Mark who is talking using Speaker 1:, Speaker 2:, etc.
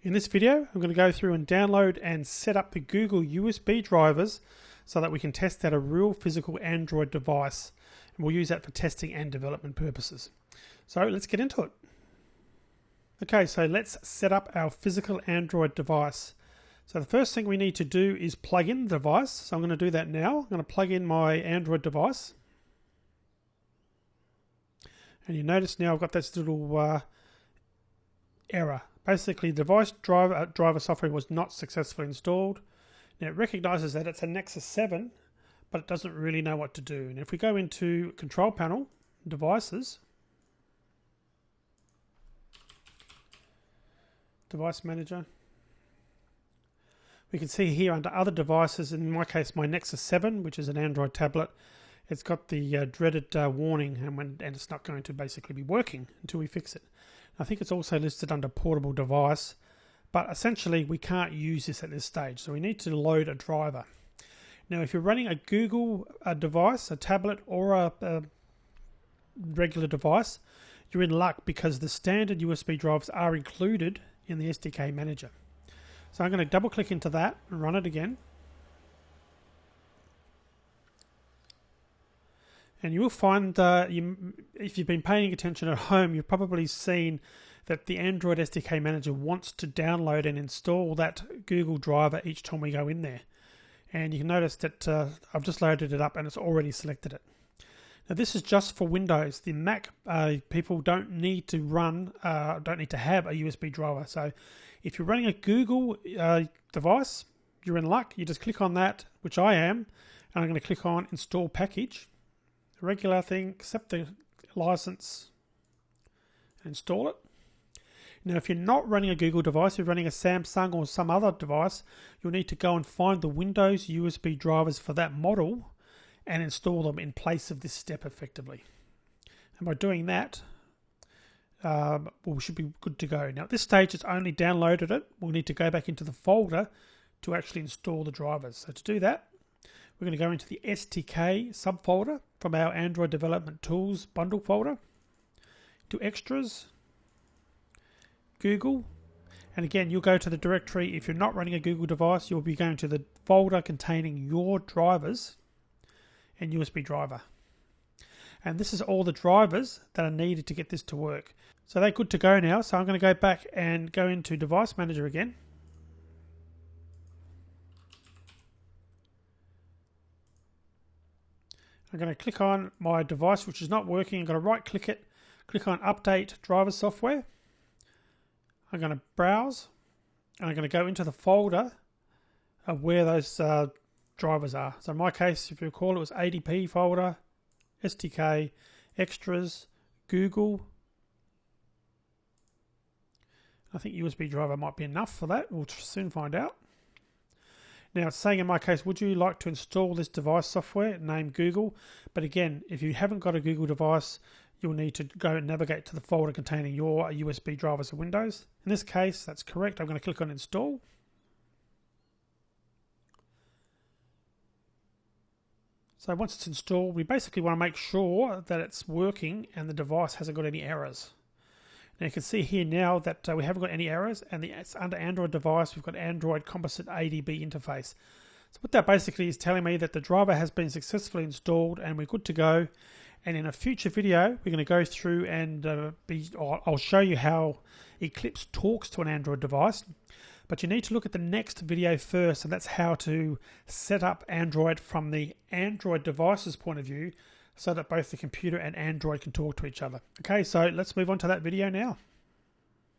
Speaker 1: In this video, I'm going to go through and download and set up the Google USB drivers so that we can test out a real physical Android device. And we'll use that for testing and development purposes. So let's get into it. Okay, so let's set up our physical Android device. So the first thing we need to do is plug in the device. So I'm going to do that now. I'm going to plug in my Android device. And you notice now I've got this little error. Basically, the device driver software was not successfully installed. Now it recognizes that it's a Nexus 7, but it doesn't really know what to do. And if we go into Control Panel, Devices, Device Manager, we can see here under Other Devices, in my case my Nexus 7, which is an Android tablet, it's got the dreaded warning and it's not going to basically be working until we fix it. I think it's also listed under Portable Device, but essentially we can't use this at this stage, so we need to load a driver. Now if you're running a Google device, a tablet or a regular device, you're in luck because the standard USB drivers are included in the SDK Manager. So I'm going to double click into that and run it again. And you will find, if you've been paying attention at home, you've probably seen that the Android SDK Manager wants to download and install that Google driver each time we go in there. And you can notice that I've just loaded it up and it's already selected it. Now this is just for Windows. The Mac people don't need to have a USB driver. So if you're running a Google device, you're in luck. You just click on that, which I am, and I'm going to click on Install Package. Regular thing, accept the license, install it. Now if you're not running a Google device, you're running a Samsung or some other device, you'll need to go and find the Windows USB drivers for that model and install them in place of this step effectively. And by doing that, we should be good to go. Now at this stage it's only downloaded it. We'll need to go back into the folder to actually install the drivers. So to do that, we're going to go into the SDK subfolder from our Android Development Tools bundle folder, to Extras, Google, and again you'll go to the directory. If you're not running a Google device, you'll be going to the folder containing your drivers and USB driver. And this is all the drivers that are needed to get this to work. So they're good to go now. So I'm going to go back and go into Device Manager again. I'm going to click on my device which is not working. I'm going to right click it, click on Update Driver Software. I'm going to browse and I'm going to go into the folder of where those drivers are. So in my case, if you recall, it was ADP folder, SDK, Extras, Google. I think USB driver might be enough for that. We'll soon find out. Now it's saying in my case, would you like to install this device software named Google? But again, if you haven't got a Google device, you'll need to go and navigate to the folder containing your USB drivers of Windows. In this case, that's correct. I'm going to click on Install. So once it's installed, we basically want to make sure that it's working and the device hasn't got any errors. Now you can see here now that we haven't got any errors, and it's under Android device, we've got Android Composite ADB interface. So what that basically is telling me that the driver has been successfully installed and we're good to go. And in a future video, we're going to go through and I'll show you how Eclipse talks to an Android device. But you need to look at the next video first, and that's how to set up Android from the Android device's point of view, so that both the computer and Android can talk to each other. Okay, so let's move on to that video now.